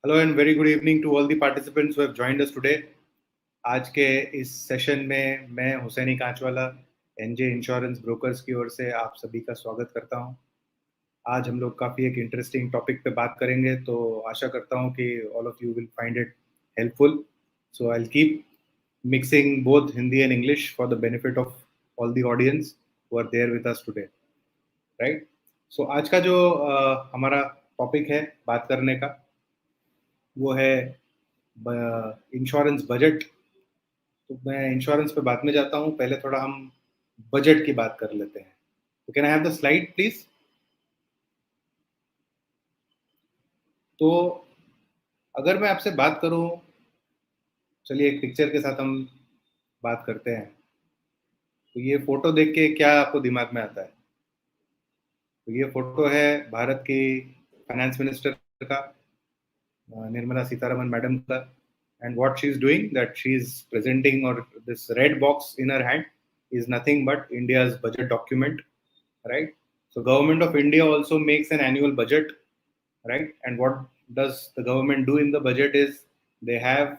Hello and very good evening to all the participants who have joined us today. आज के इस session में मैं Husaini Kanchwala NJ insurance brokers की ओर से आप सभी का स्वागत करता हूं। आज हम लोग काफ़ी एक इंटरेस्टिंग टॉपिक पे बात करेंगे, तो आशा करता हूं कि all of you will find it helpful. So I will keep mixing both Hindi and English for the benefit of all the audience who are there with us today, right. So आज का जो हमारा टॉपिक है बात करने का, वो है इंश्योरेंस बजट। तो मैं इंश्योरेंस पे बाद में जाता हूँ, पहले थोड़ा हम बजट की बात कर लेते हैं। तो can I have the slide please. तो अगर मैं आपसे बात करूँ, चलिए एक पिक्चर के साथ हम बात करते हैं। तो ये फोटो देख के क्या आपको दिमाग में आता है? तो ये फोटो है भारत की फाइनेंस मिनिस्टर का, निर्मला सीतारमन मैडम का। And what she is doing, that she is presenting, और this red box in her hand is nothing but India's budget document, right? So government of India also makes an annual budget, right? And what does the government do in the budget is they have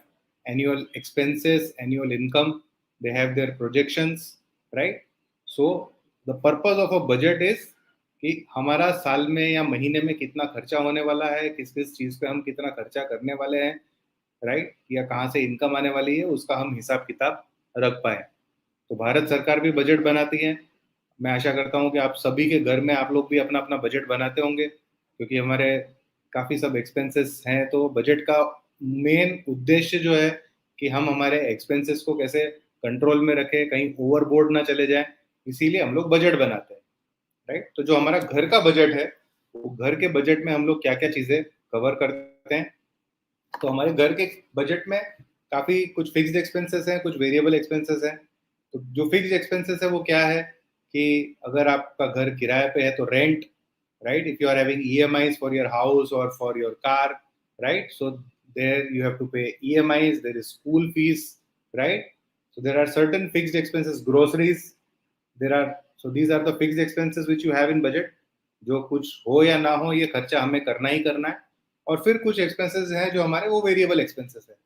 annual expenses, annual income, they have their projections, right? So the purpose of a budget is कि हमारा साल में या महीने में कितना खर्चा होने वाला है, किस किस चीज पे हम कितना खर्चा करने वाले हैं, राइट, या कहाँ से इनकम आने वाली है, उसका हम हिसाब किताब रख पाए। तो भारत सरकार भी बजट बनाती है। मैं आशा करता हूँ कि आप सभी के घर में आप लोग भी अपना अपना बजट बनाते होंगे, क्योंकि हमारे काफ़ी सब एक्सपेंसेस हैं। तो बजट का मेन उद्देश्य जो है कि हम हमारे एक्सपेंसेस को कैसे कंट्रोल में रखें, कहीं ओवरबोर्ड ना चले जाएं, इसीलिए हम लोग बजट बनाते हैं, राइट। तो जो हमारा घर का बजट है, वो घर के बजट में हम लोग क्या क्या चीज़ें कवर करते हैं। तो हमारे घर के बजट में काफ़ी कुछ फिक्स्ड एक्सपेंसेस हैं, कुछ वेरिएबल एक्सपेंसेस हैं। तो जो फिक्स्ड एक्सपेंसेस है वो क्या है कि अगर आपका घर किराए पे है तो rent, right? If you are having EMIs for your house or for your car, right? So there you have to pay EMIs, there is school fees, right? So there are certain fixed expenses, groceries, there are, so these are the fixed expenses which you have in budget। जो कुछ हो या ना हो, ये खर्चा हमें करना ही करना है। और फिर कुछ एक्सपेंसेस हैं जो हमारे वो वेरिएबल एक्सपेंसेस है,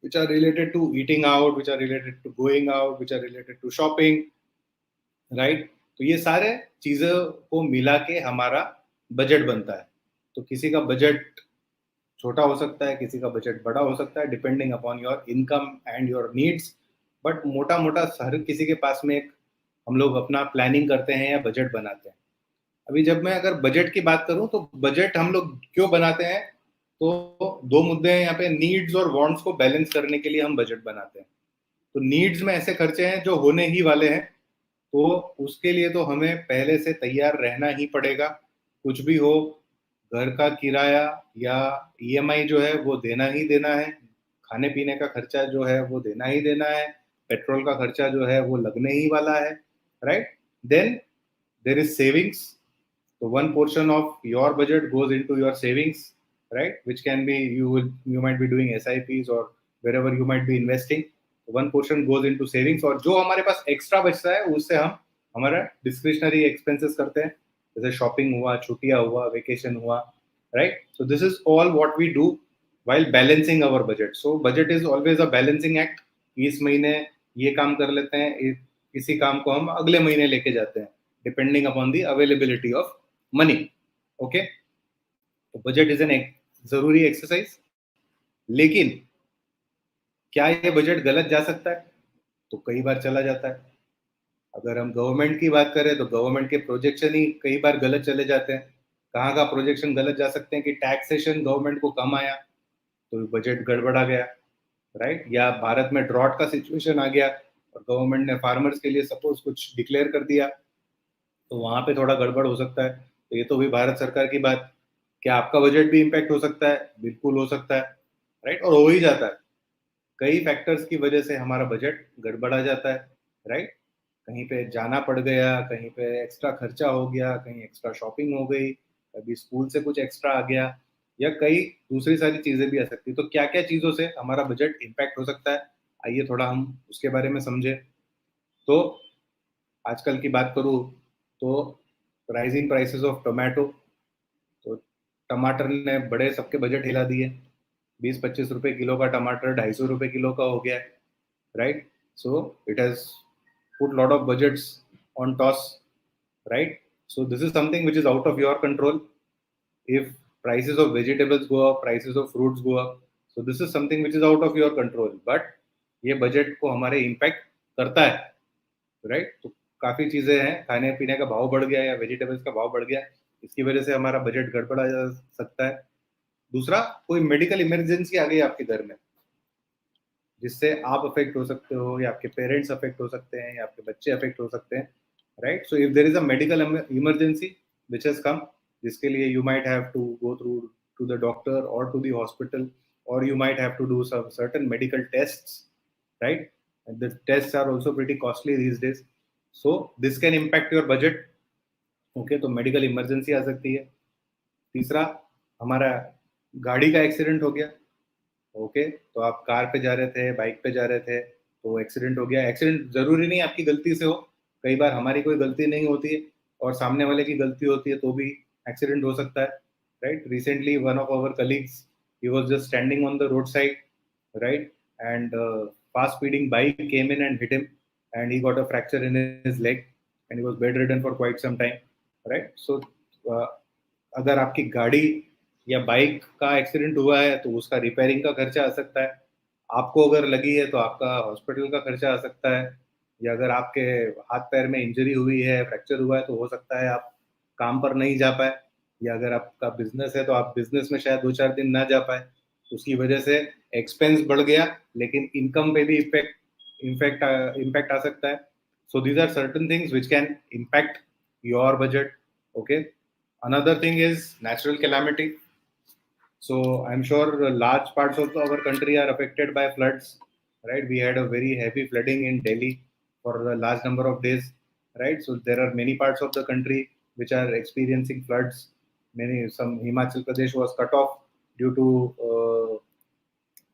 which are related to eating out, which are related to going out, which are related to shopping, right. तो ये सारे चीजों को मिला के हमारा बजट बनता है। तो किसी का बजट छोटा हो सकता है, किसी का बजट बड़ा हो सकता है, depending upon your income and your needs. But मोटा मोटा हर किसी के पास में एक हम लोग अपना प्लानिंग करते हैं या बजट बनाते हैं। अभी जब मैं अगर बजट की बात करूं, तो बजट हम लोग क्यों बनाते हैं? तो दो मुद्दे हैं यहाँ पे। नीड्स और वांट्स को बैलेंस करने के लिए हम बजट बनाते हैं। तो नीड्स में ऐसे खर्चे हैं जो होने ही वाले हैं, तो उसके लिए तो हमें पहले से तैयार रहना ही पड़ेगा। कुछ भी हो, घर का किराया या ईएमआई जो है वो देना ही देना है, खाने पीने का खर्चा जो है वो देना ही देना है, पेट्रोल का खर्चा जो है वो लगने ही वाला है, right. Then there is savings. तो one portion of your budget goes into your savings, right? Which can be, you might be doing SIPs or wherever you might be investing. One portion goes into savings, और जो हमारे पास extra बचता है उससे हम हमारा discretionary expenses करते हैं, जैसे शॉपिंग हुआ, छुट्टियां हुआ, वेकेशन हुआ, right. So this is all what we do while balancing our budget. So budget is always a balancing act। इस महीने ये काम कर लेते हैं, इसी काम को हम अगले महीने लेके जाते हैं, depending upon the availability of money, okay. तो बजट इज एन जरूरी एक्सरसाइज। लेकिन क्या ये बजट गलत जा सकता है? तो कई बार चला जाता है। अगर हम गवर्नमेंट की बात करें तो गवर्नमेंट के प्रोजेक्शन ही कई बार गलत चले जाते हैं। कहाँ का प्रोजेक्शन गलत जा सकते हैं कि टैक्सेशन गवर्नमेंट को कम आया तो बजट गड़बड़ा गया, राइट। या भारत में ड्रॉट का सिचुएशन आ गया और गवर्नमेंट ने फार्मर्स के लिए सपोज कुछ डिक्लेयर कर दिया, तो वहां पे थोड़ा गड़बड़ हो सकता है। तो ये तो हुई भारत सरकार की बात। क्या आपका बजट भी इम्पैक्ट हो सकता है? बिल्कुल हो सकता है, राइट, और हो ही जाता है। कई फैक्टर्स की वजह से हमारा बजट गड़बड़ा जाता है, राइट। कहीं पे जाना पड़ गया, कहीं पे एक्स्ट्रा खर्चा हो गया, कहीं एक्स्ट्रा शॉपिंग हो गई, कभी स्कूल से कुछ एक्स्ट्रा आ गया, या कई दूसरी सारी चीजें भी आ सकती। तो क्या क्या चीजों से हमारा बजट इम्पैक्ट हो सकता है, आइए थोड़ा हम उसके बारे में समझे। तो आजकल की बात करूँ तो राइजिंग प्राइसेस ऑफ टोमेटो। तो टमाटर ने बड़े सबके बजट हिला दिए, 20-25 रुपए किलो का टमाटर 250 रुपए किलो का हो गया है, right? So it has put lot of budgets on toss, right? So this is something which is out of your control. If prices of vegetables go up, prices of fruits go up, so this is something which is out of your control. But ये budget को हमारे impact करता है, right? तो काफी चीजें हैं, खाने पीने का भाव बढ़ गया या वेजिटेबल्स का भाव बढ़ गया, इसकी वजह से हमारा बजट गड़बड़ा जा सकता है। दूसरा, कोई मेडिकल इमरजेंसी आ गई आपके घर में, जिससे आप अफेक्ट हो सकते हो या आपके पेरेंट्स अफेक्ट हो सकते हैं या आपके बच्चे अफेक्ट हो सकते हैं, right? So if there is a medical emergency which has come, जिसके लिए you might have to go through to the doctor और टू द हॉस्पिटल, और you might have to do some certain medical tests, right? And the tests are also pretty costly these days, so this can impact your budget. Okay, तो medical emergency आ सकती है। तीसरा, हमारा गाड़ी का accident हो गया, ओके, तो आप कार पे जा रहे थे, बाइक पे जा रहे थे, तो एक्सीडेंट हो गया। एक्सीडेंट जरूरी नहीं आपकी गलती से हो, कई बार हमारी कोई गलती नहीं होती है और सामने वाले की गलती होती है तो भी एक्सीडेंट हो सकता है, right? Recently one of our colleagues, he was just standing on the roadside, right? And fast speeding bike came in and hit him, and he got a fracture in his leg, and he was bedridden for quite some time, right? So uh, अगर आपकी गाड़ी या bike का accident हुआ है तो उसका repairing का खर्चा आ सकता है। आपको अगर लगी है तो आपका हॉस्पिटल का खर्चा आ सकता है, या अगर आपके हाथ पैर में इंजरी हुई है, फ्रैक्चर हुआ है, तो हो सकता है आप काम पर नहीं जा पाए, या अगर आपका बिजनेस है तो आप बिजनेस में शायद 2-4 दिन ना जा पाए, उसकी वजह से एक्सपेंस बढ़ गया, लेकिन इनकम पे भी इम्पैक्ट आ सकता है। So these are certain things which can impact your budget, okay? Another thing is natural calamity. So I'm sure large parts of our country are affected by floods, right? We had a very heavy flooding in Delhi for a large number of days, right? So there are many parts of the country which are experiencing floods. Some Himachal Pradesh was cut off due to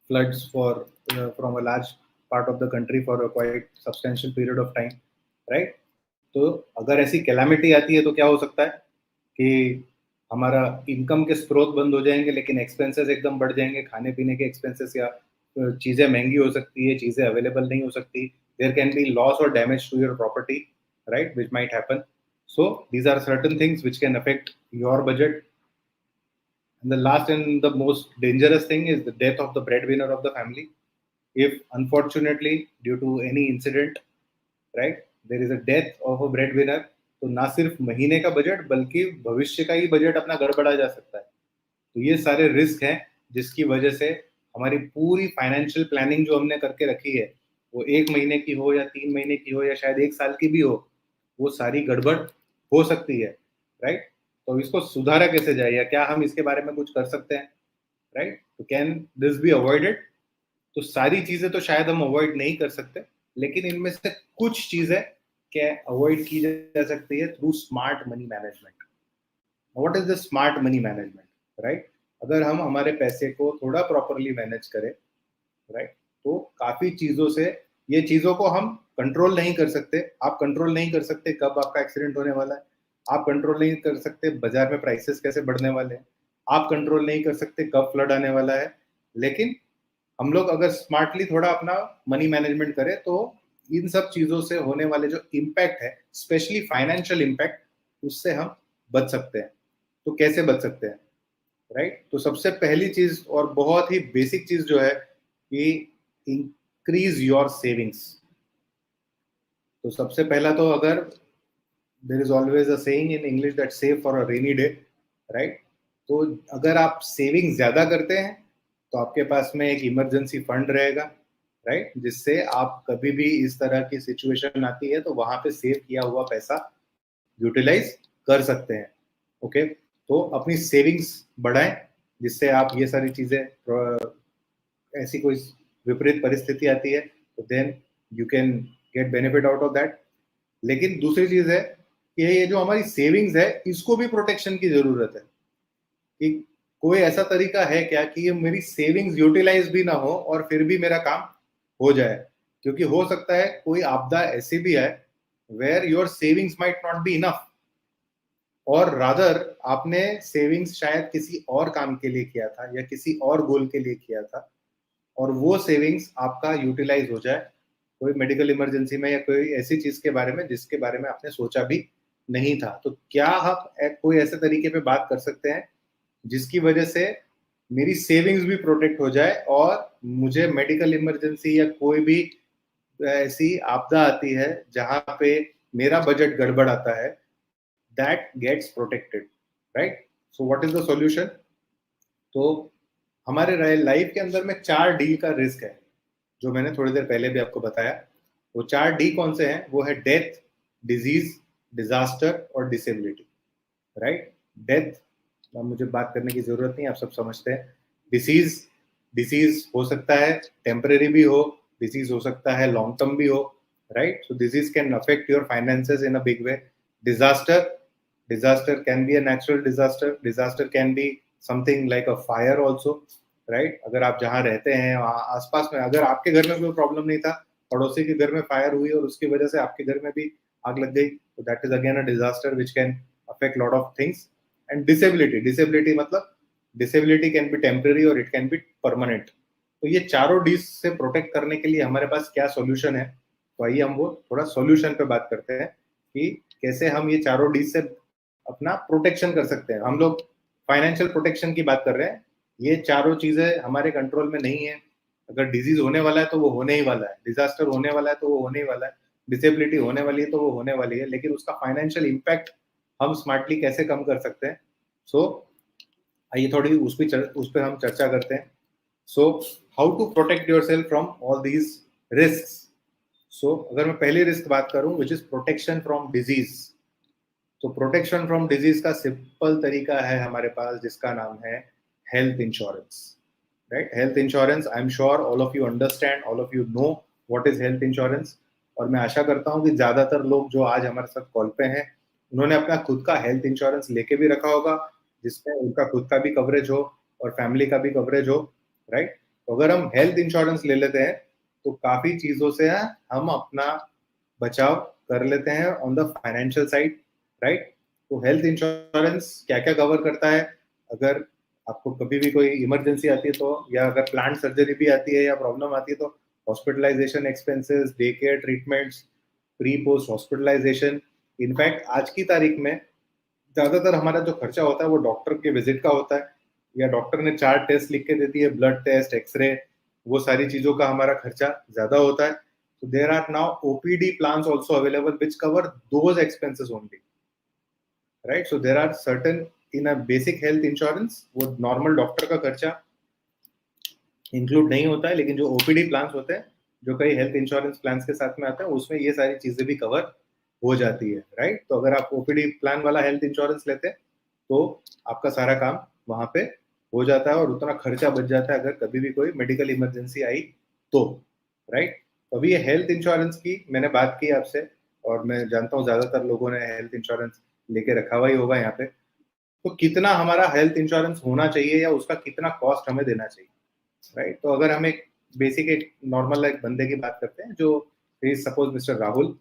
floods for from a large part of the country for a quite substantial period of time, right? तो अगर ऐसी calamity आती है तो क्या हो सकता है कि हमारा इनकम के स्रोत बंद हो जाएंगे, लेकिन एक्सपेंसेस एकदम बढ़ जाएंगे, खाने पीने के एक्सपेंसेस, या चीज़ें महंगी हो सकती है, चीज़ें अवेलेबल नहीं हो सकती, देयर कैन बी लॉस और damage to your property, right, which might happen. So these are certain things which can affect your budget. And the last and the most dangerous thing is the death of the breadwinner of the family. If unfortunately, due to any incident, right, there is a death of a breadwinner, तो ना सिर्फ महीने का budget बल्कि भविष्य का ही budget अपना गड़बड़ा जा सकता है। तो ये सारे रिस्क हैं जिसकी वजह से हमारी पूरी फाइनेंशियल प्लानिंग जो हमने करके रखी है, वो 1 महीने की हो या 3 महीने की हो या शायद 1 साल की भी हो, वो सारी गड़बड़ हो सकती है, राइट? तो इसको सुधारा कैसे जाए, या क्या हम इसके बारे में कुछ कर सकते हैं, राइट? तो कैन दिस बी अवॉइडेड? तो सारी चीजें तो शायद हम अवॉइड नहीं कर सकते, लेकिन इनमें से कुछ चीजें क्या अवॉइड की जा सकती है through smart money management. What is the smart money management, right? अगर हम हमारे पैसे को थोड़ा प्रॉपरली मैनेज करें, राइट, तो काफी चीजों से, ये चीजों को हम कंट्रोल नहीं कर सकते। आप कंट्रोल नहीं कर सकते कब आपका एक्सीडेंट होने वाला है, आप कंट्रोल नहीं कर सकते बाजार में प्राइसेस कैसे बढ़ने वाले हैं, आप कंट्रोल नहीं कर सकते कब फ्लड आने वाला है, लेकिन हम लोग अगर स्मार्टली थोड़ा अपना मनी मैनेजमेंट करें तो इन सब चीजों से होने वाले जो इम्पैक्ट है, स्पेशली फाइनेंशियल इम्पैक्ट, उससे हम बच सकते हैं। तो कैसे बच सकते हैं, राइट? तो सबसे पहली चीज और बहुत ही बेसिक चीज जो है कि इंक्रीज योर सेविंग्स। तो सबसे पहला तो अगर there is always a saying in English that save for a rainy day, right? तो अगर आप सेविंग ज्यादा करते हैं तो आपके पास में एक इमरजेंसी फंड रहेगा, राइट, जिससे आप कभी भी इस तरह की सिचुएशन आती है तो वहां पे सेव किया हुआ पैसा यूटिलाइज कर सकते हैं, ओके? तो अपनी सेविंग्स बढ़ाएं, जिससे आप ये सारी चीजें, ऐसी कोई विपरीत परिस्थिति आती है तो then you can get benefit out of that. लेकिन दूसरी चीज है कि ये जो हमारी सेविंग्स है इसको भी प्रोटेक्शन की जरूरत है, कि कोई ऐसा तरीका है क्या कि ये मेरी सेविंग्स यूटिलाइज भी ना हो और फिर भी मेरा काम हो जाए, क्योंकि हो सकता है कोई आपदा ऐसी भी है where your savings might not be enough, और रादर आपने सेविंग्स शायद किसी और काम के लिए किया था या किसी और गोल के लिए किया था, और वो सेविंग्स आपका यूटिलाइज हो जाए कोई मेडिकल इमरजेंसी में या कोई ऐसी चीज के बारे में जिसके बारे में आपने सोचा भी नहीं था। तो क्या आप कोई ऐसे तरीके पे बात कर सकते हैं जिसकी वजह से मेरी सेविंग्स भी प्रोटेक्ट हो जाए और मुझे मेडिकल इमरजेंसी या कोई भी ऐसी आपदा आती है जहां पे मेरा बजट गड़बड़ आता है, that gets protected, right? So what is the solution? तो हमारे लाइफ के अंदर में 4 डी का रिस्क है, जो मैंने थोड़ी देर पहले भी आपको बताया। वो 4 डी कौन से हैं? वो है डेथ, डिजीज, डिजास्टर और डिसेबिलिटी, राइट? डेथ मुझे बात करने की जरूरत नहीं, आप सब समझते हैं। डिसीज, डिसीज हो सकता है टेम्परेरी भी हो, डिसीज हो सकता है लॉन्ग टर्म भी हो, right? So disease can affect your finances in a big way. Disaster, disaster can be a natural disaster can be something like a fire also, right? अगर आप जहाँ रहते हैं आसपास में, अगर आपके घर में कोई प्रॉब्लम नहीं था, पड़ोसी के घर में फायर हुई और उसकी वजह से आपके घर में भी आग लग गई, तो that is again a disaster which can affect lot of things. And disability, disability मतलब डिसेबिलिटी कैन बी टेम्पररी और इट कैन बी परमानेंट। तो ये चारों डी से प्रोटेक्ट करने के लिए हमारे पास क्या सॉल्यूशन है? तो आइए हम वो थोड़ा सॉल्यूशन पे बात करते हैं कि कैसे हम ये चारों डी से अपना प्रोटेक्शन कर सकते हैं। हम लोग फाइनेंशियल प्रोटेक्शन की बात कर रहे हैं, ये चारों चीजें हमारे कंट्रोल में नहीं है। अगर डिजीज होने वाला है तो वो होने ही वाला है, डिजास्टर होने वाला है तो वो होने ही वाला है, डिसेबिलिटी होने वाली है तो वो होने वाली है, लेकिन उसका फाइनेंशियल इम्पैक्ट हम स्मार्टली कैसे कम कर सकते हैं। सो आइए थोड़ी उस पर हम चर्चा करते हैं। So how to protect yourself from all these risk. So अगर मैं पहली रिस्क बात करूं which is protection from disease, तो प्रोटेक्शन फ्रॉम डिजीज का सिंपल तरीका है हमारे पास जिसका नाम है health insurance, right? Health insurance, I am sure all of you understand, all of you know what is health insurance. और मैं आशा करता हूँ कि ज्यादातर लोग जो आज हमारे साथ कॉल पे हैं उन्होंने अपना खुद का हेल्थ इंश्योरेंस लेके भी रखा होगा, जिसमें उनका खुद का भी कवरेज हो और फैमिली का भी कवरेज हो, राइट? तो अगर हम हेल्थ इंश्योरेंस ले लेते हैं तो काफी चीजों से हम अपना बचाव कर लेते हैं on the financial side, right? तो हेल्थ इंश्योरेंस क्या क्या कवर करता है? अगर आपको कभी भी कोई इमरजेंसी आती है तो, या अगर प्लांट सर्जरी भी आती है या प्रॉब्लम आती है, तो hospitalisation expenses, day care treatments, pre post hospitalisation. In fact आज की तारीख में ज्यादातर हमारा जो खर्चा होता है वो डॉक्टर के विजिट का होता है, या डॉक्टर ने 4 टेस्ट लिख के दे दिए, ब्लड टेस्ट, एक्सरे, वो सारी चीजों का हमारा खर्चा ज्यादा होता है। So there are now OPD plans also available which cover those expenses only, right? So there are certain in a basic health insurance वो normal डॉक्टर का खर्चा इंक्लूड नहीं होता है, लेकिन जो ओपीडी प्लान्स होते हैं जो कई हेल्थ इंश्योरेंस प्लान्स के साथ में आते हैं उसमें ये सारी चीजें भी कवर हो जाती है, राइट? तो अगर आप ओपीडी प्लान वाला हेल्थ इंश्योरेंस लेते हैं तो आपका सारा काम वहां पे हो जाता है और उतना खर्चा बच जाता है अगर कभी भी कोई मेडिकल इमरजेंसी आई तो, राइट? तो अभी ये हेल्थ इंश्योरेंस की मैंने बात की आपसे, और मैं जानता हूँ ज्यादातर लोगों ने हेल्थ इंश्योरेंस लेके रखा हुआ ही होगा यहाँ पे। तो कितना हमारा हेल्थ इंश्योरेंस होना चाहिए या उसका कितना कॉस्ट हमें देना चाहिए, राइट? तो अगर हम एक बेसिक एक नॉर्मल एक बंदे की बात करते हैं जो suppose mister Rahul,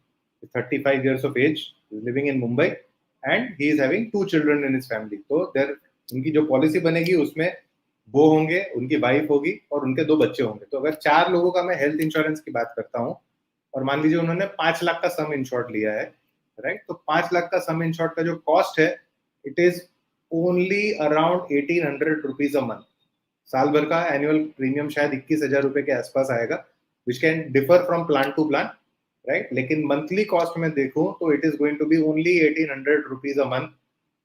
35 years of age, living in Mumbai and he is having 2 children in his family, तो देर उनकी जो पॉलिसी बनेगी उसमें वो होंगे, उनकी वाइफ होगी और उनके 2 बच्चे होंगे। तो अगर 4 लोगों का मैं हेल्थ इंश्योरेंस की बात करता हूँ और मान लीजिए उन्होंने 5 लाख का सम इंश्योर्ड लिया है, राइट? तो 5 लाख का सम इंश्योर्ड का जो कॉस्ट है it is only around 1800 rupees a month. साल भर का एनुअल प्रीमियम शायद 21,000 रुपए के आसपास आएगा, which can differ from plan to plan, right? लेकिन मंथली कॉस्ट में देखूं तो it is going to be only 1800 rupees a month,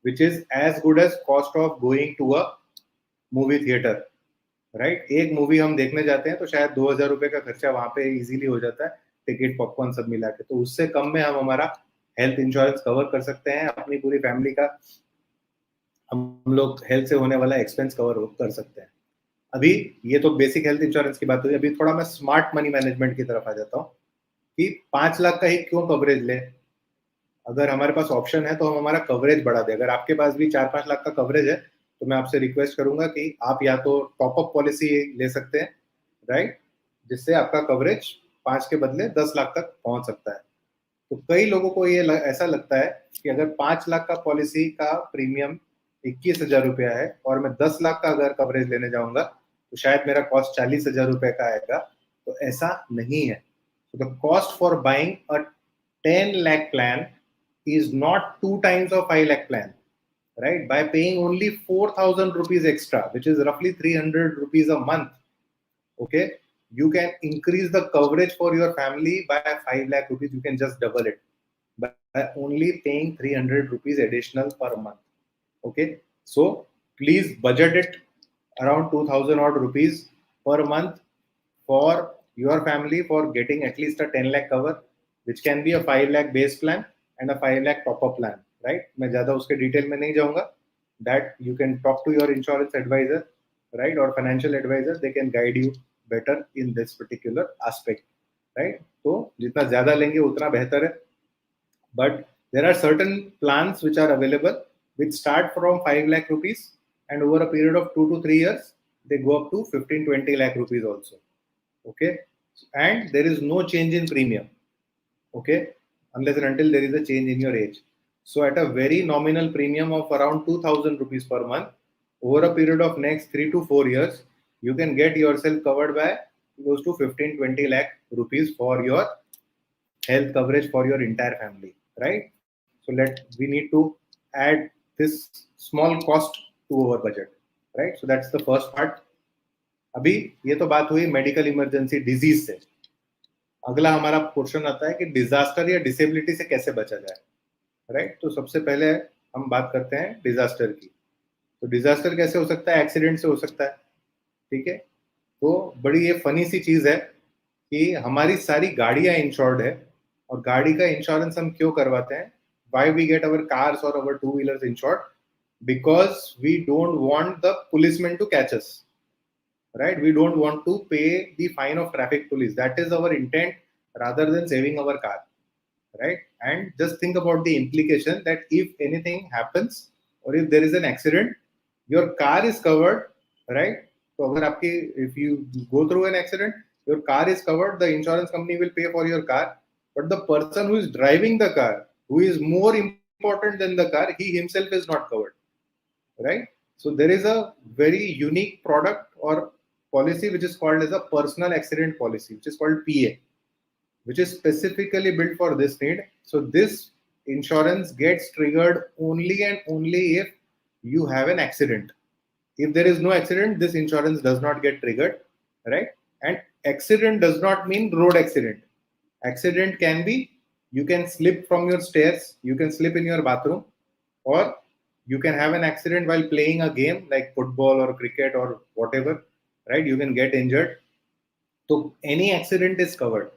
which is as good as cost of going to a movie theatre, right? एक movie हम देखने जाते हैं तो शायद 2,000 रुपए का खर्चा वहां पे इजीली हो जाता है, टिकट पॉपकॉर्न सब मिला के। तो उससे कम में हम हमारा हेल्थ इंश्योरेंस कवर कर सकते हैं, अपनी पूरी फैमिली का हम लोग हेल्थ से होने वाला एक्सपेंस कवर कर सकते हैं। अभी ये तो बेसिक हेल्थ इंश्योरेंस की बात हुई, अभी थोड़ा मैं स्मार्ट मनी मैनेजमेंट की तरफ आ जाता हूँ कि 5 लाख का ही क्यों कवरेज ले। अगर हमारे पास ऑप्शन है तो हम हमारा कवरेज बढ़ा दे। अगर आपके पास भी 4-5 लाख का कवरेज है तो मैं आपसे रिक्वेस्ट करूंगा कि आप या तो टॉप अप पॉलिसी ले सकते हैं, राइट? जिससे आपका कवरेज 5 के बदले 10 लाख तक पहुंच सकता है। तो कई लोगों को ये ऐसा लगता है कि अगर 5 लाख का पॉलिसी का प्रीमियम 21,000 रुपया है और मैं 10 लाख का अगर कवरेज लेने जाऊंगा तो शायद मेरा कॉस्ट 40,000 रुपए का आएगा। तो ऐसा नहीं है। So the cost for buying a 10 lakh plan is not 2 times of 5 lakh plan, right? By paying only 4,000 rupees extra, which is roughly 300 rupees a month, okay, you can increase the coverage for your family by 5 lakh rupees. You can just double it by only paying 300 rupees additional per month. Okay, so please budget it around 2,000 odd rupees per month for your family for getting at least a 10 lakh cover, which can be a 5 lakh base plan and a 5 lakh top up plan, right? मैं ज़्यादा उसके detail में नहीं जाऊंगा. That you can talk to your insurance advisor, right, or financial advisor. They can guide you better in this particular aspect, right? तो जितना ज़्यादा लेंगे उतना बेहतर है. But there are certain plans which are available which start from 5 lakh rupees and over a period of 2 to 3 years they go up to 15-20 lakh rupees also. Okay, and there is no change in premium, okay, unless and until there is a change in your age. So at a very nominal premium of around 2,000 rupees per month over a period of next 3 to 4 years you can get yourself covered by close to 15-20 lakh rupees for your health coverage for your entire family, right? So we need to add this small cost to our budget, right? So that's the first part. अभी ये तो बात हुई medical emergency disease से. अगला हमारा portion आता है कि डिजास्टर या डिसेबिलिटी से कैसे बचा जाए, राइट? तो सबसे पहले हम बात करते हैं डिजास्टर की. तो डिजास्टर कैसे हो सकता है? एक्सीडेंट से हो सकता है, ठीक है. तो बड़ी ये फनी सी चीज है कि हमारी सारी गाड़ियां इंश्योर्ड है और गाड़ी का इंश्योरेंस हम क्यों करवाते हैं? Why we get our cars और our two wheelers insured? Because we don't want the policeman to catch us, right? We don't want to pay the fine of traffic police. That is our intent rather than saving our car, right? And just think about the implication that if anything happens or if there is an accident, your car is covered, right? So अगर आपकी if you go through an accident, your car is covered, the insurance company will pay for your car, but the person who is driving the car, who is more important than the car, he himself is not covered, right? So there is a very unique product or policy which is called as a personal accident policy, which is called PA, which is specifically built for this need. So this insurance gets triggered only and only if you have an accident. If there is no accident, this insurance does not get triggered, right? And accident does not mean road accident. Accident can be you can slip from your stairs, you can slip in your bathroom, or you can have an accident while playing a game like football or cricket or whatever, right? You can get injured. So any accident is covered,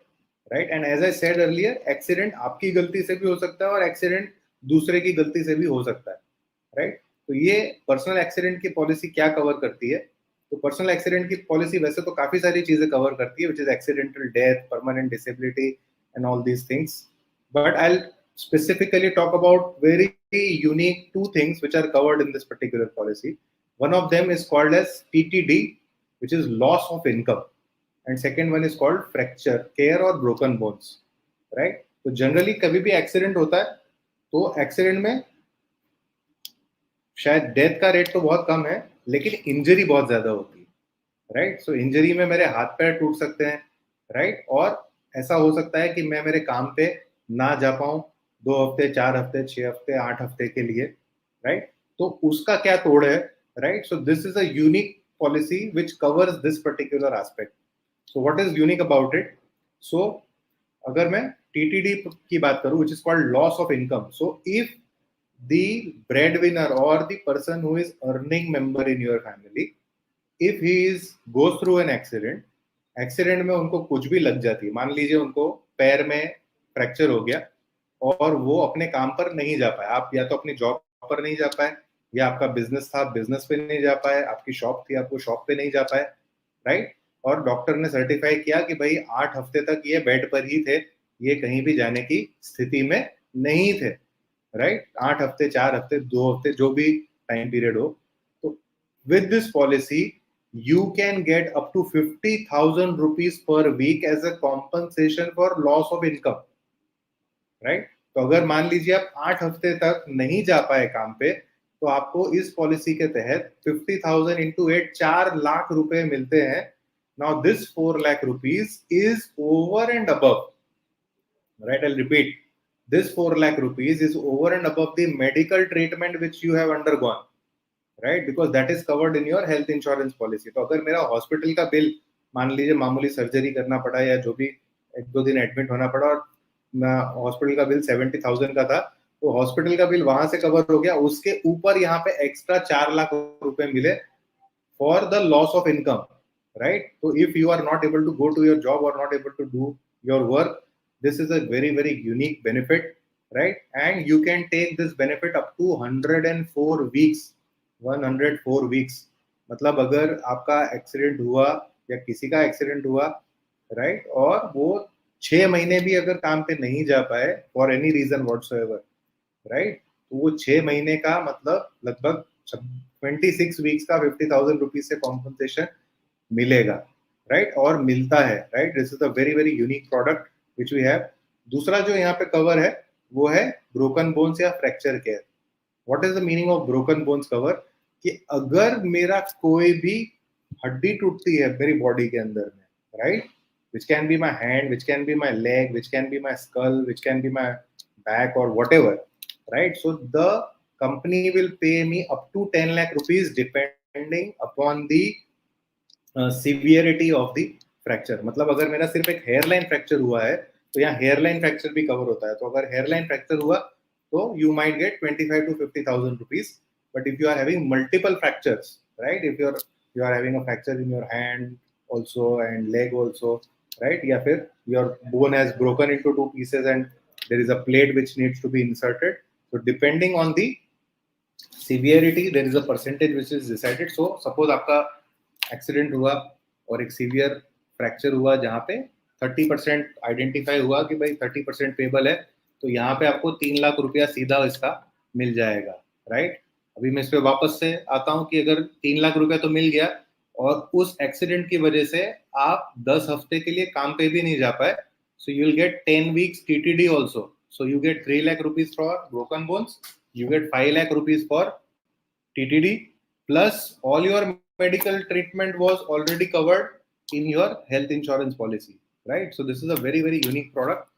right? And as I said earlier, accident आपकी गलती से भी हो सकता है और accident दूसरे की गलती से भी हो सकता है, right? तो ये पर्सनल एक्सीडेंट की पॉलिसी क्या कवर करती है? तो पर्सनल एक्सीडेंट की पॉलिसी वैसे तो काफी सारी चीजें कवर करती है, which is accidental death, permanent disability, and all these things. But I'll specifically talk about very unique two things which are covered in this particular policy. One of them is called as TTD, which is loss of income, and second one is called fracture, tear or broken bones, right? तो generally कभी भी accident होता है तो accident में शायद death का rate तो बहुत कम है लेकिन इंजरी बहुत ज्यादा होती है, राइट? सो इंजरी में मेरे हाथ पैर टूट सकते हैं, राइट? और ऐसा हो सकता है कि मैं मेरे काम पे ना जा पाऊं 2 हफ्ते, 4 हफ्ते, 6 हफ्ते, 8 हफ्ते के लिए, राइट? तो उसका क्या तोड़ है, right? So this is a unique policy which covers this particular aspect. So what is unique about it? So अगर मैं टीटीडी की बात करूं, which is called loss of income. So if the breadwinner or the person who is earning member in your family, if he is goes through an accident में उनको कुछ भी लग जाती है, मान लीजिए उनको पैर में फ्रैक्चर हो गया और वो अपने काम पर नहीं जा पाए, आप या तो अपनी जॉब पर नहीं जा पाए या आपका बिजनेस था, बिजनेस पे नहीं जा पाए, आपकी शॉप थी, आपको शॉप पे नहीं जा पाए, राइट? और डॉक्टर ने सर्टिफाई किया कि भाई 8 हफ्ते तक ये बेड पर ही थे, ये कहीं भी जाने की स्थिति में नहीं थे, राइट? 8 हफ्ते, 4 हफ्ते, 2 हफ्ते, जो भी टाइम पीरियड हो. तो with this policy you can get up to 50,000 rupees per week as a compensation for loss of income, right? तो अगर मान लीजिए आप 8 हफ्ते तक नहीं जा पाए काम पे, तो आपको इस पॉलिसी के तहत 50,000 इंटू 8 4 लाख रुपए मिलते हैं. Now this 4 lakh rupees is over and above, right? I'll repeat, this 4 lakh rupees is over and above the medical treatment which you have undergone, right? Because that is covered in your health insurance policy. तो अगर मेरा hospital का bill, मान लीजिए मामूली surgery करना पड़ा या जो भी, एक दो दिन एडमिट होना पड़ा और हॉस्पिटल का बिल 70,000 का था, तो हॉस्पिटल का बिल वहां से कवर हो गया, उसके ऊपर यहाँ पे एक्स्ट्रा 4 लाख रुपए मिले for the loss of income, right? So if you are not able to go to your job or not able to do your work, this is a very, very unique benefit, right? And you can take this benefit up to 104 weeks. 104 weeks. मतलब अगर आपका accident हुआ या किसी का accident हुआ, right, और वो 6 महीने भी अगर काम पे नहीं जा पाए for any reason whatsoever, right, तो वो 6 महीने का मतलब लगभग 26 वीक्स का 50,000 रुपीज से कॉम्पनसेशन मिलेगा, राइट, और मिलता है, right. This is a very very unique product which we have. दूसरा जो यहाँ पे कवर है वो है ब्रोकन बोन्स या fracture care. What is the meaning of broken bones cover? कि अगर मेरा कोई भी हड्डी टूटती है मेरी बॉडी के अंदर में, right, which can be my hand, which can be my leg, which can be my skull, which can be my back or whatever, right? So the company will pay me up to 10 lakh rupees depending upon the severity of the fracture. मतलब अगर मेरा सिर्फ एक hairline fracture हुआ है तो यहाँ hairline fracture भी कवर होता है. तो अगर हेयरलाइन फ्रैक्चर हुआ तो you might get 25 to 50,000 rupees. But if you are having multiple fractures, right? If you are having a fracture in your hand also and leg also, right? या फिर your bone has broken into two pieces and there is a plate which needs to be inserted. So depending on the severity, there is a percentage which is decided. So suppose आपका accident हुआ और एक severe fracture हुआ जहाँ पे 30% identify हुआ कि भाई 30% पेबल है, तो यहाँ पे आपको 3 लाख रुपया सीधा इसका मिल जाएगा, राइट. अभी मैं इस पे वापस से आता हूँ कि अगर 3 लाख रुपया तो मिल गया और उस एक्सीडेंट की वजह से आप 10 हफ्ते के लिए काम पे भी नहीं जा पाए, so you will get 10 weeks TTD also. So you get 3 lakh rupees for broken bones, you get 5 lakh rupees for TTD, plus all your medical treatment was already covered in your health insurance policy, right? So this is a very very unique product.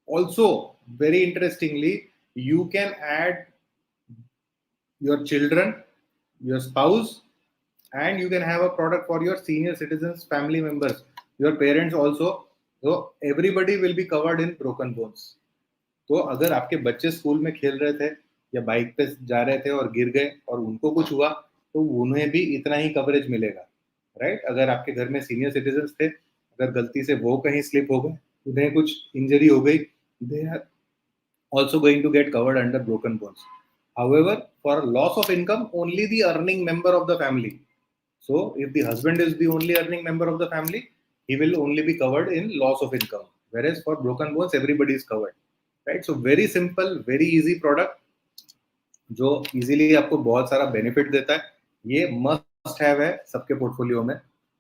Also, very interestingly, you can add your children, your spouse, and you can have a product for your senior citizens, family members, your parents also. So everybody will be covered in broken bones. तो अगर आपके बच्चे school में खेल रहे थे या bike पे जा रहे थे और गिर गए और उनको कुछ हुआ तो उन्हें भी इतना ही कवरेज मिलेगा, राइट. अगर आपके घर में सीनियर सिटीजन्स थे, अगर गलती से वो कहीं स्लिप हो गए, उन्हें कुछ इंजरी हो गई, they are also going to get covered under broken bones. However, for loss of income, only the earning member of the family. So if the husband is the only earning member of the family, he will only be covered in loss of income. Whereas for broken bones, everybody is covered. Right? So very simple, very easy product जो easily आपको बहुत सारा benefit देता है. ये must have है सबके portfolio में,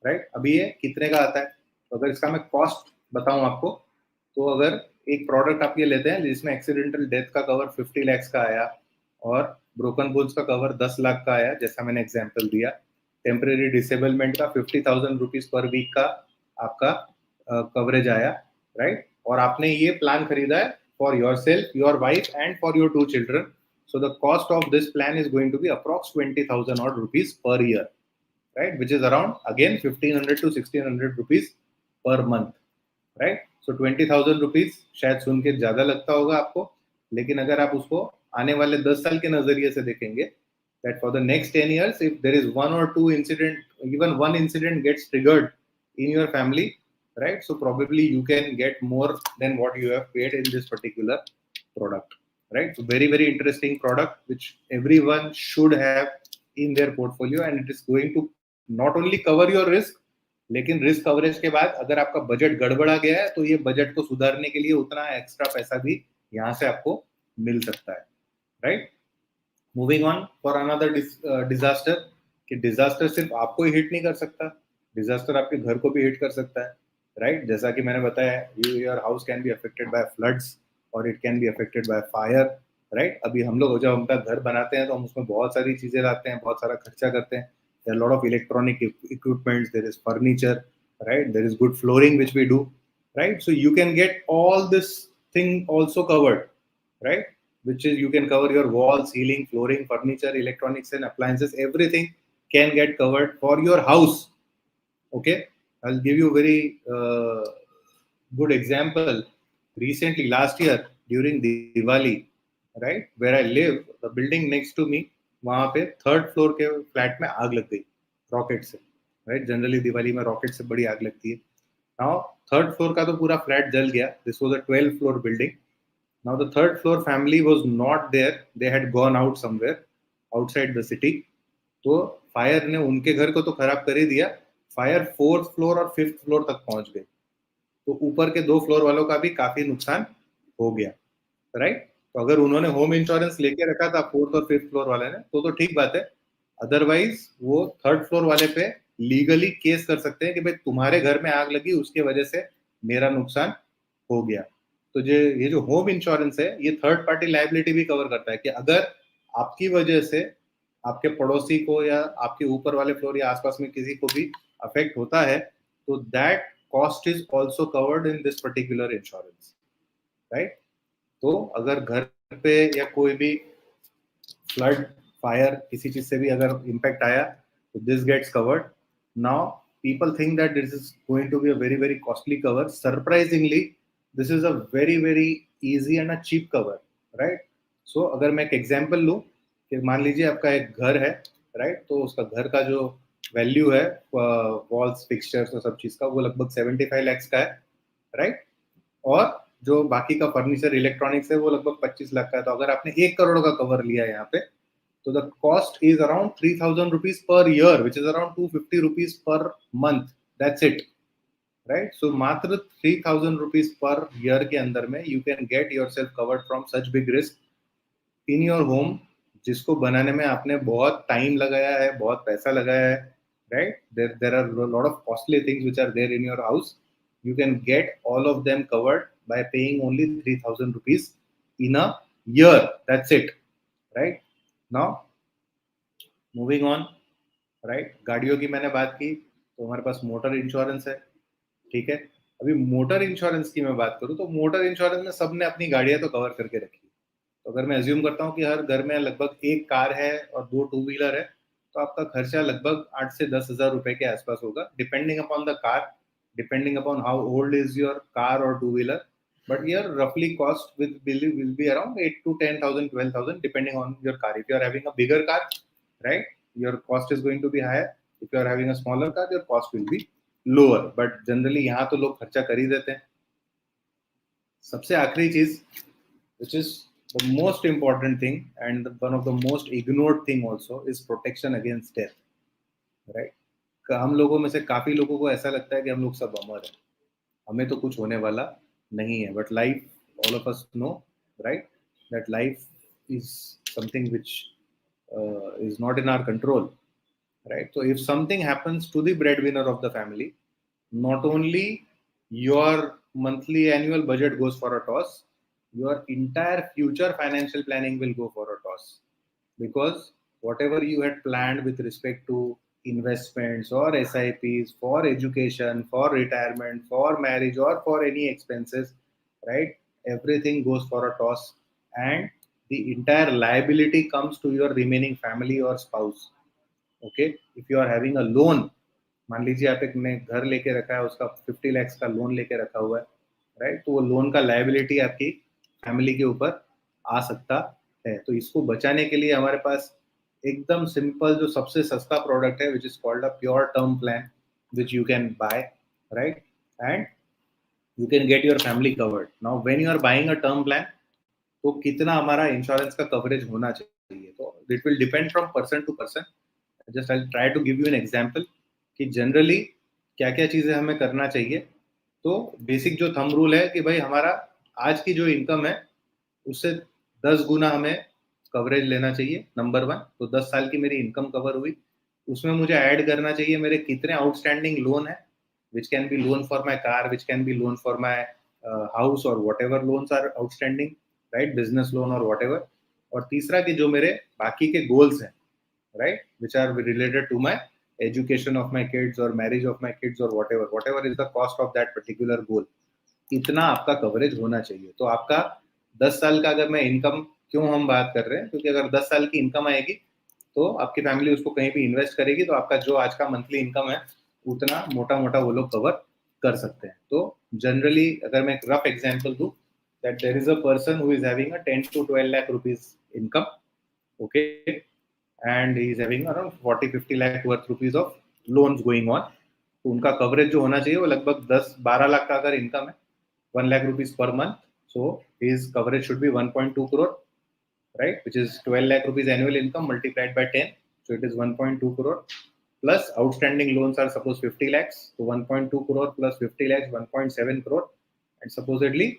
राइट. अभी ये कितने का आता है? तो अगर इसका मैं कॉस्ट बताऊं आपको, तो अगर एक प्रोडक्ट आप ये लेते हैं जिसमें एक्सीडेंटल डेथ का कवर 50 lakhs का आया और ब्रोकन बोन्स का कवर 10 लाख का आया, जैसा मैंने एग्जांपल दिया, टेम्परेरी डिसेबलमेंट का 50,000 रुपीज पर वीक का आपका कवरेज आया, राइट. और आपने ये प्लान खरीदा है for yourself, your wife, and for your 2 children. So the cost of this plan is going to be approx 20,000 odd rupees per year, right? Which is around again 1,500 to 1,600 rupees per month, right? So 20,000 rupees शायद सुन के ज्यादा लगता होगा आपको, लेकिन अगर आप उसको आने वाले 10 साल के नजरिए से देखेंगे, that for the next 10 years, if there is one or two incident, even one incident gets triggered in your family, right? So probably you can get more than what you have paid in this particular product, right? So very very interesting product which everyone should have in their portfolio, and it is going to not only cover your risk, लेकिन risk coverage के बाद अगर आपका budget गड़बड़ा गया है तो ये बजट को सुधारने के लिए उतना एक्स्ट्रा पैसा भी यहाँ से आपको मिल सकता है, right. Moving on for another disaster, कि डिजास्टर सिर्फ आपको ही हिट नहीं कर सकता, डिजास्टर आपके घर को भी हिट कर सकता है, राइट? जैसा कि मैंने बताया, your house can be affected by floods और it can be affected by fire, right? अभी हम लोग जब अपना घर बनाते हैं तो हम उसमें बहुत सारी चीजें लाते हैं, बहुत सारा खर्चा करते हैं. There are lot of electronic equipments, there is furniture, right? There is good flooring which we do, right? So you can get all this thing also covered, right? Which is, you can cover your walls, ceiling, flooring, furniture, electronics and appliances, everything can get covered for your house. Okay, I'll give you a very good example. Recently, last year during Diwali, right, where I live, the building next to me, वहां पे third floor के flat में आग लग गई rocket से, right? Generally Diwali में rocket से बड़ी आग लगती है. नाउ थर्ड फ्लोर का तो पूरा फ्लैट जल गया. This was a 12 floor building. Now the third floor family was not there, they had gone out somewhere outside the city. तो फायर ने उनके घर को तो खराब कर ही दिया, फायर फोर्थ फ्लोर और फिफ्थ फ्लोर तक पहुंच गई. तो ऊपर के 2 फ्लोर वालों का भी काफी नुकसान हो गया, राइट? तो अगर उन्होंने होम इंश्योरेंस लेके रखा था फोर्थ और फिफ्थ फ्लोर वाले ने, तो ठीक बात है. अदरवाइज वो थर्ड फ्लोर वाले पे लीगली केस कर सकते हैं कि भाई तुम्हारे घर में आग लगी, उसके वजह से मेरा नुकसान हो गया. तो ये जो होम इंश्योरेंस है, ये थर्ड पार्टी लायबिलिटी भी कवर करता है कि अगर आपकी वजह से आपके पड़ोसी को या आपके ऊपर वाले फ्लोर या आसपास में किसी को भी अफेक्ट होता है, तो that cost is also covered in this particular insurance, right? तो अगर घर पे या कोई भी फ्लड, फायर, किसी चीज से भी अगर इम्पैक्ट आया, तो this gets covered. Now people think that this is going to be a very very costly cover. Surprisingly, this is a very very easy and a cheap cover, right? So अगर मैं एक example लूं कि मान लीजिए आपका एक घर है, राइट? तो उसका घर का जो वैल्यू है वॉल्स, फिक्सचर्स और सब चीज का, वो लगभग 75 lakhs का है, राइट? और जो बाकी का फर्नीचर, इलेक्ट्रॉनिक्स है, वो लगभग 25 लाख का है. तो अगर आपने 1 करोड़ का कवर लिया यहाँ पे, तो the cost is around 3,000 rupees per year, which is around 250 rupees per month. That's it, right? So मात्र 3,000 rupees per year के अंदर में you can get yourself covered from such big risk in your home, जिसको बनाने में आपने बहुत time लगाया है, बहुत पैसा लगाया है, right? There are a lot of costly things which are there in your house. You can get all of them covered by paying only 3,000 rupees in a year. That's it, right? Now moving on, right? गाड़ियों की मैंने बात की, तो हमारे पास motor insurance है, ठीक है? अभी मोटर इंश्योरेंस की मैं बात करूं, तो मोटर इंश्योरेंस में सबने अपनी गाड़ियां तो कवर करके रखी. तो अगर मैं अज्यूम करता हूं कि हर घर में लगभग एक कार है और 2 टू व्हीलर है, तो आपका खर्चा लगभग 8 से 10 हज़ार रुपए के आसपास होगा, depending upon the car, depending upon how old is your car और two-wheeler. But your roughly cost will be around 8 to 10,000, 12,000, depending on your car. If you are having a bigger car, right, your cost is going to be higher. If you are having a smaller car, your cost will be lower. But generally यहाँ तो लोग खर्चा कर ही देते हैं. सबसे आखिरी चीज, which is the most important thing and one of the most ignored thing also, is protection against death, right? हम लोगों में से काफी लोगों को ऐसा लगता है कि हम लोग सब अमर हैं, हमें तो कुछ होने वाला नहीं है. But life, all of us know, right, that life is something which is not in our control, right? So if something happens to the breadwinner of the family, not only your monthly annual budget goes for a toss, your entire future financial planning will go for a toss, because whatever you had planned with respect to investments or SIPs for education, for retirement, for marriage, or for any expenses, right? Everything goes for a toss, and the entire liability comes to your remaining family or spouse. Okay, if you are having a loan, मान लीजिए आप एक ने घर लेके रखा है, उसका 50 lakhs का लोन लेके रखा हुआ है, राइट? तो वो लोन का लायबिलिटी आपकी फैमिली के ऊपर आ सकता है. तो इसको बचाने के लिए हमारे पास एकदम सिंपल जो सबसे सस्ता प्रोडक्ट है, which is called a pure term plan, which you can buy, right? And you can get your family covered. Now when you are buying a term plan, तो कितना हमारा इंश्योरेंस का कवरेज होना चाहिए, तो it will depend from person to person. Just I try to give you an example कि generally क्या क्या चीजें हमें करना चाहिए. तो बेसिक जो थंब रूल है कि भाई हमारा आज की जो इनकम है, उससे 10 गुना हमें कवरेज लेना चाहिए, नंबर वन. तो 10 साल की मेरी इनकम कवर हुई, उसमें मुझे ऐड करना चाहिए मेरे कितने आउटस्टैंडिंग लोन है, which can be loan for my car, which can be loan for my house or whatever loans are outstanding, right, business loan or whatever. और तीसरा कि जो मेरे बाकी के goals हैं, right, which are related to my education of my kids or marriage of my kids or whatever is the cost of that particular goal, इतना आपका कवरेज होना चाहिए. तो आपका 10 साल का, अगर मैं इनकम, क्यों हम बात कर रहे हैं, क्योंकि अगर 10 साल की इनकम आएगी तो आपकी फैमिली उसको कहीं भी इन्वेस्ट करेगी, तो आपका जो आज का मंथली इनकम है उतना मोटा मोटा वो लोग कवर कर सकते हैं. तो जनरली अगर मैं एक रफ एग्जांपल दूं, that there is a person who is having a 10 to 12 lakh rupees income, okay, and he is having around 40-50 lakh worth rupees of loans going on. तो उनका कवरेज जो होना चाहिए वो लगभग 10-12 लाख का अगर इनकम है, 1 lakh rupees per month, so his coverage should be 1.2 crore, right, which is 12 lakh rupees annual income multiplied by 10, so it is 1.2 crore. Plus outstanding loans are suppose 50 lakhs, so 1.2 crore plus 50 lakhs 1.7 crore, and supposedly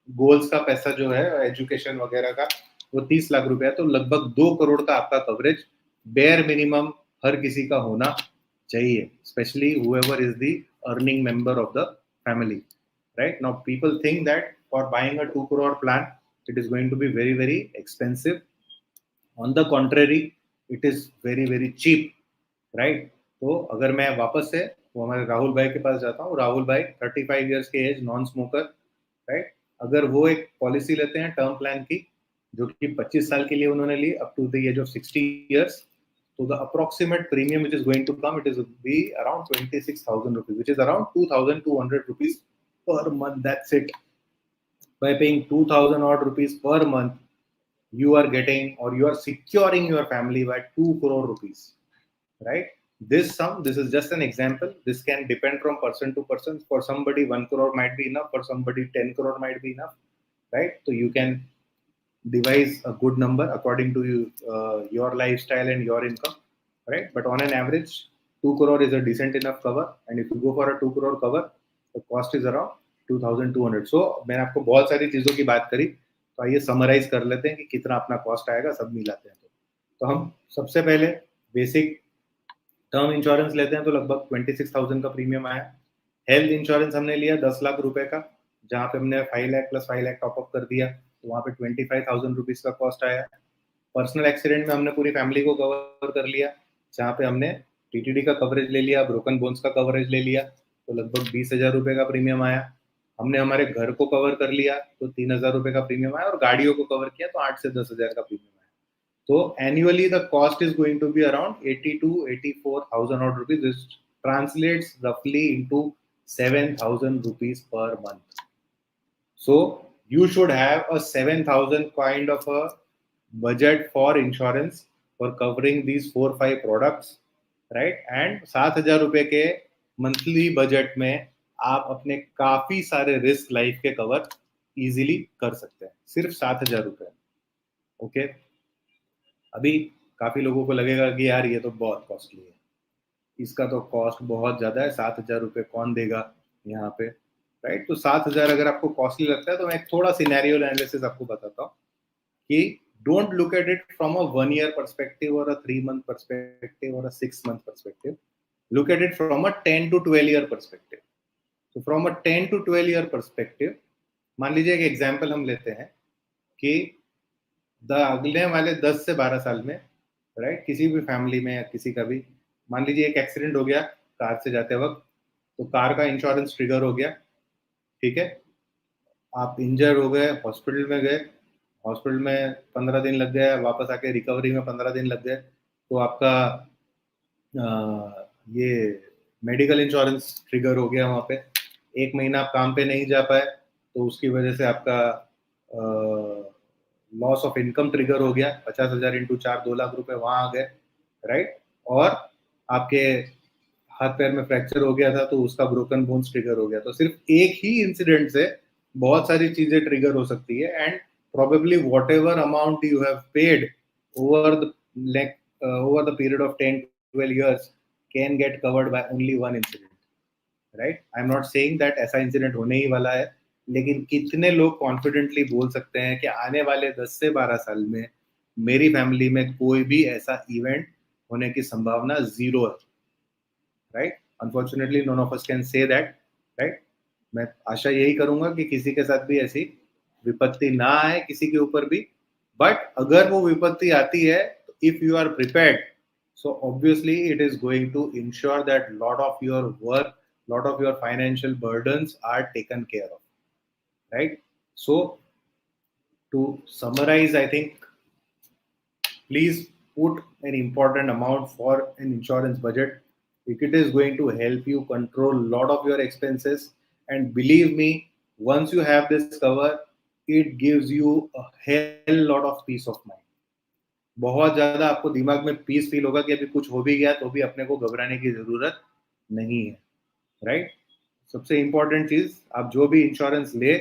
goals का पैसा जो है education वगैरह का वो 30 लाख रुपए है. तो लगभग 2 करोड़ का आपका कवरेज बेयर मिनिमम हर किसी का होना चाहिए, specially whoever is the earning member of the family, right? Now people think that for buying a 2 crore plan it is going to be very very expensive. On the contrary, it is very very cheap, right? तो अगर मैं वापस से वो हमारे राहुल भाई के पास जाता हूँ, राहुल भाई 35 इयर्स के एज, नॉन स्मोकर, राइट, अगर वो एक पॉलिसी लेते हैं टर्म प्लान की जो कि 25 साल के लिए उन्होंने ली up to the age of 60 years, तो the approximate premium which is going to come, it is be around 26,000 rupees, which is around 2,200 rupees per month. That's it. By paying 2,000 odd rupees per month, you are getting or you are securing your family by 2 crore rupees, right? This sum, this is just an example, this can depend from person to person. For somebody 1 crore might be enough, for somebody 10 crore might be enough, right? So you can devise a good number according to your lifestyle and your income, right? But on an average 2 crore is a decent enough cover, and if you go for a 2 crore cover, the cost is around 2,200. So मैंने आपको बहुत सारी चीजों की बात करी, तो आइए समराइज कर लेते हैं कि कितना अपना कॉस्ट आएगा सब मिलाते हैं. तो हम सबसे पहले बेसिक टर्म इंश्योरेंस लेते हैं तो लगभग 26,000 का प्रीमियम आया. हेल्थ इंश्योरेंस हमने लिया 10 लाख रुपए का, जहां पे हमने 5 lakh plus 5 lakh top up कर दिया, तो वहां पे 25,000 रुपीज का कॉस्ट आया. पर्सनल एक्सीडेंट में हमने पूरी फैमिली को कवर कर लिया, जहां पे हमने टीटीडी का कवरेज ले लिया, ब्रोकन बोन्स का कवरेज ले लिया, तो लगभग 20,000 रुपए का प्रीमियम आया. हमने हमारे घर को कवर कर लिया तो 3,000 रुपए का प्रीमियम आया, और गाड़ियों को कवर किया तो 8 से 10,000 का प्रीमियम आया. So annually the cost is going to be around 80 to 84,000 odd rupees. This translates roughly into 7,000 rupees per month. So you should have a 7,000 kind of a budget for insurance for covering these 4-5 products, right? And 7,000 रुपए के monthly budget में आप अपने काफी सारे risk life के cover easily कर सकते हैं, सिर्फ 7,000 रुपए. ओके, अभी काफी लोगों को लगेगा कि यार ये तो बहुत कॉस्टली है, इसका तो कॉस्ट बहुत ज्यादा है, 7,000 रुपए कौन देगा यहाँ पे, राइट? तो 7,000 अगर आपको कॉस्टली लगता है तो मैं एक थोड़ा सिनेरियो एनालिसिस आपको बताता हूँ कि don't look at it from a 1 year perspective or a 3 month perspective or a 6 month perspective. Look at it from a 10 to 12 year perspective. So from a 10 to 12 year perspective, मान लीजिए एक example हम लेते हैं कि अगले वाले 10 से 12 साल में, राइट, किसी भी फैमिली में या किसी का भी, मान लीजिए एक एक्सीडेंट हो गया कार से जाते वक्त, तो कार का इंश्योरेंस ट्रिगर हो गया, ठीक है, आप इंजर हो गए, हॉस्पिटल में गए, हॉस्पिटल में 15 दिन लग गए, वापस आके रिकवरी में 15 दिन लग गए, तो आपका ये मेडिकल इंश्योरेंस ट्रिगर हो गया. वहाँ पे 1 महीना आप काम पे नहीं जा पाए तो उसकी वजह से आपका लॉस ऑफ इनकम ट्रिगर हो गया, 50,000 इंटू 4 2 लाख रुपए वहां आ गए, राइट? और आपके हाथ पैर में फ्रैक्चर हो गया था तो उसका ब्रोकन बोन्स ट्रिगर हो गया. तो सिर्फ एक ही इंसिडेंट से बहुत सारी चीजें ट्रिगर हो सकती है, and probably what ever amount you have paid over the period of 10-12 years can get covered by only one incident, right? I am not saying that ऐसा इंसिडेंट होने ही वाला है, लेकिन कितने लोग कॉन्फिडेंटली बोल सकते हैं कि आने वाले 10 से 12 साल में मेरी फैमिली में कोई भी ऐसा इवेंट होने की संभावना 0 है, right? Unfortunately none of us can say that, right. मैं आशा यही करूंगा कि किसी के साथ भी ऐसी विपत्ति ना आए, किसी के ऊपर भी। बट अगर वो विपत्ति आती है, if you are prepared, so obviously it is going to ensure that lot of your work, lot of your financial burdens are taken care of, right? So to summarize, I think please put an important amount for an insurance budget. It is going to help you control a lot of your expenses, and believe me, once you have this cover, it gives you a hell lot of peace of mind. बहुत ज्यादा आपको दिमाग में peace feel होगा कि अभी कुछ हो भी गया तो भी अपने को घबराने की जरूरत नहीं है, राइट। सबसे इंपॉर्टेंट चीज, आप जो भी इंश्योरेंस ले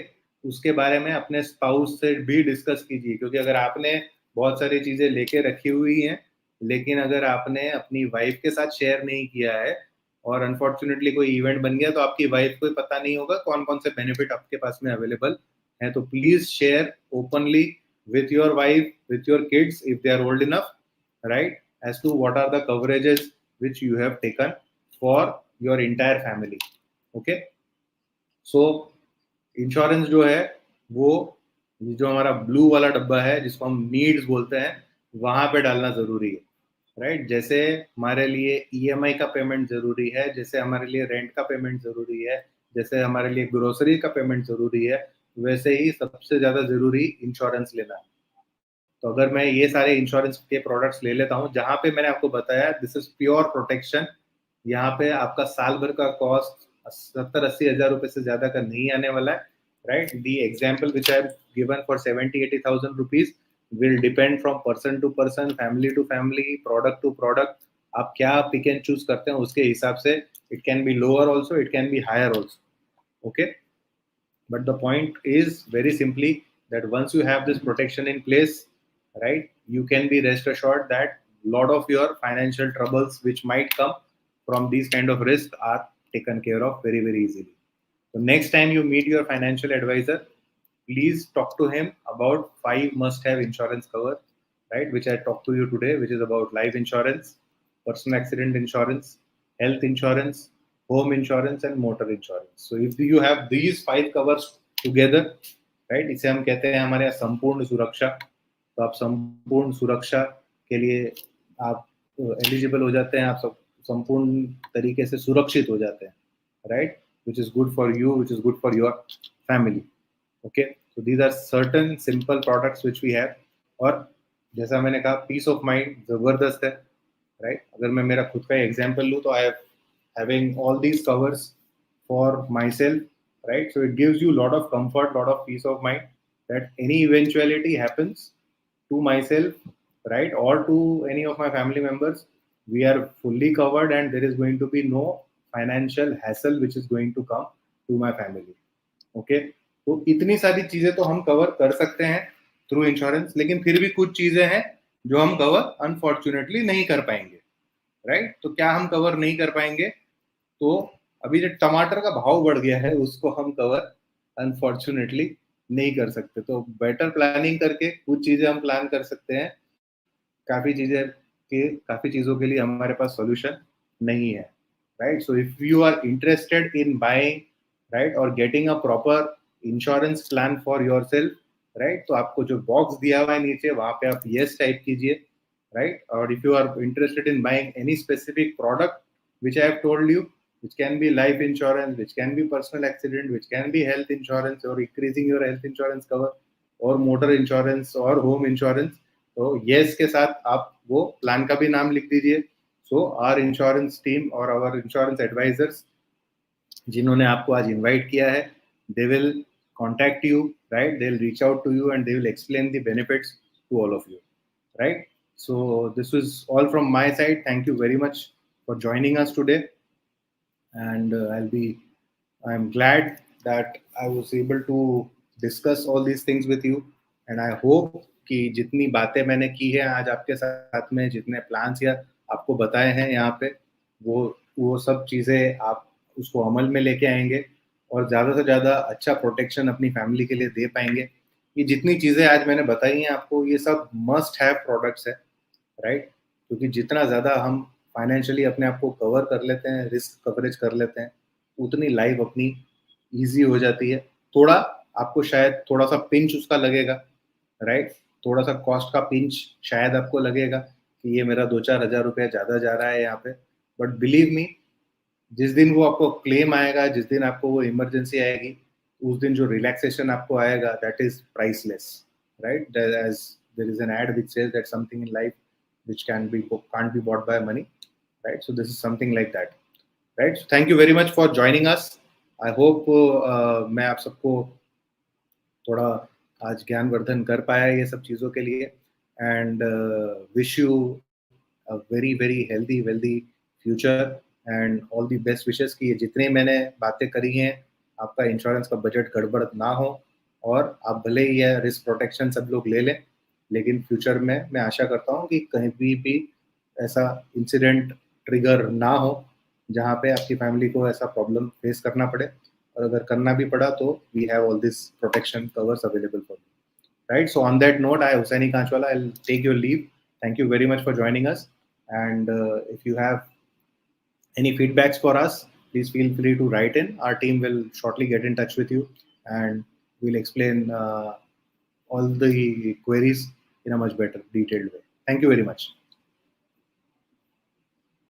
उसके बारे में अपने स्पाउस से भी डिस्कस कीजिए, क्योंकि अगर आपने बहुत सारी चीजें लेके रखी हुई हैं लेकिन अगर आपने अपनी वाइफ के साथ शेयर नहीं किया है और अनफॉर्चुनेटली कोई इवेंट बन गया तो आपकी वाइफ को पता नहीं होगा कौन कौन से बेनिफिट आपके पास में अवेलेबल है, तो please share openly with your wife, with your kids, if they are old enough, right, as to what are the coverages which you have taken for your entire family. Okay, so insurance जो है वो जो हमारा blue वाला डब्बा है जिसको हम नीड्स बोलते हैं वहां पे डालना जरूरी है, राइट। जैसे हमारे लिए ईएमआई का पेमेंट जरूरी है, जैसे हमारे लिए रेंट का पेमेंट जरूरी है, जैसे हमारे लिए ग्रोसरी का पेमेंट जरूरी है, वैसे ही सबसे ज्यादा जरूरी इंश्योरेंस लेना है। तो अगर मैं ये सारे इंश्योरेंस के प्रोडक्ट्स ले लेता हूँ, जहाँ पे मैंने आपको बताया दिस इज प्योर प्रोटेक्शन, यहाँ पे आपका साल भर का कॉस्ट 70-80 हज़ार रुपए से ज्यादा का नहीं आने वाला है, right. The example which I have given for 70-80 thousand rupees will depend from person to person, family to family, product to product. आप क्या पिक एंड चूज करते हैं उसके हिसाब से it can be lower also, it can be higher also, okay. But the point is very simply that once you have this protection in place, right, you can be rest assured that a lot of your financial troubles which might come from these kind of risks are taken care of very, very easily. So next time you meet your financial advisor, please talk to him about 5 must-have insurance cover, right, which I talked to you today, which is about life insurance, personal accident insurance, health insurance, home insurance, and motor insurance. So if you have these 5 covers together, right, इसे हम कहते हैं हमारे यहाँ संपूर्ण सुरक्षा। तो आप संपूर्ण सुरक्षा के लिए आप एलिजिबल हो जाते हैं, आप सब संपूर्ण तरीके से सुरक्षित हो जाते हैं, right, which is good for you, which is good for your family. Okay, so these are certain simple products which we have. और जैसा मैंने कहा पीस ऑफ माइंड जबरदस्त है, राइट। अगर मैं मेरा खुद का एग्जांपल लूँ तो I am having all these covers for my self, right. So it gives you lot of comfort, lot of peace of mind that any eventuality happens to myself, right, or to any of my family members, we are fully covered and there is going to be no financial hassle which is going to come to my family. Okay, तो इतनी सारी चीजें तो हम cover कर सकते हैं through insurance, लेकिन फिर भी कुछ चीजें हैं जो हम कवर अनफॉर्चुनेटली नहीं कर पाएंगे, राइट। तो क्या हम कवर नहीं कर पाएंगे? तो अभी जो टमाटर का भाव बढ़ गया है उसको हम कवर अनफॉर्चुनेटली नहीं कर सकते, तो बेटर प्लानिंग करके कुछ चीजें हम प्लान कर सकते हैं। काफी चीजों के लिए हमारे पास सॉल्यूशन नहीं है, right. So if you are interested in buying, right, और getting a proper insurance plan for yourself, right, तो आपको जो बॉक्स दिया हुआ है नीचे वहां पे आप यस टाइप कीजिए, राइट। और if you are interested in buying any specific product which I have told you, which can be life insurance, which can be personal accident, which can be health insurance or increasing your health insurance cover, or motor insurance or home insurance, तो yes के साथ आप वो plan का भी नाम लिख दीजिए। सो आवर इंश्योरेंस टीम और आवर इंश्योरेंस एडवाइजर्स जिन्होंने आपको आज इनवाइट किया है, they will contact you, right, they will reach out to you and they will explain the benefits to all of you, right. So this was all from my side. Thank you very much for joining us today, and I'm glad that I was able to discuss all these things with you, and I hope कि जितनी बातें मैंने की है आज आपके साथ में, जितने प्लान्स या आपको बताए हैं यहाँ पे, वो सब चीज़ें आप उसको अमल में लेके आएंगे और ज़्यादा से ज़्यादा अच्छा प्रोटेक्शन अपनी फैमिली के लिए दे पाएंगे। ये जितनी चीज़ें आज मैंने बताई हैं आपको, ये सब मस्ट हैव प्रोडक्ट्स है, राइट। क्योंकि जितना ज़्यादा हम फाइनेंशियली अपने आप को कवर कर लेते हैं, रिस्क कवरेज कर लेते हैं, उतनी लाइफ अपनी ईजी हो जाती है। थोड़ा आपको शायद थोड़ा सा पिंच उसका लगेगा, राइट? थोड़ा सा कॉस्ट का पिंच शायद आपको लगेगा कि ये मेरा 2-4 हज़ार रुपया ज़्यादा जा रहा है यहाँ पे, बट बिलीव मी, जिस दिन वो आपको क्लेम आएगा, जिस दिन आपको वो इमरजेंसी आएगी, उस दिन जो रिलैक्सेशन आपको आएगा, that is priceless, right? As there is an ad which says that something in life which can't be bought by money, right? So this is something like that, right? So thank you very much for joining us. I hope मैं आप सबको थोड़ा आज ज्ञानवर्धन कर पाया ये सब चीज़ों के लिए, and wish you a very very healthy wealthy future and all the best wishes कि ये जितने मैंने बातें करी हैं, आपका इंश्योरेंस का बजट गड़बड़ ना हो, और आप भले ही ये रिस्क प्रोटेक्शन सब लोग ले लें, लेकिन फ्यूचर में मैं आशा करता हूँ कि कहीं भी ऐसा इंसिडेंट ट्रिगर ना हो जहाँ पे आपकी फैमिली को ऐसा प्रॉब्लम फेस करना पड़े, और अगर करना भी पड़ा तो we have all this protection covers available for you, right? So on that note, I, Husaini Kanchwala, I'll take your leave. Thank you very much for joining us. And if you have any feedbacks for us, please feel free to write in. Our team will shortly get in touch with you, and we'll explain all the queries in a much better detailed way. Thank you very much.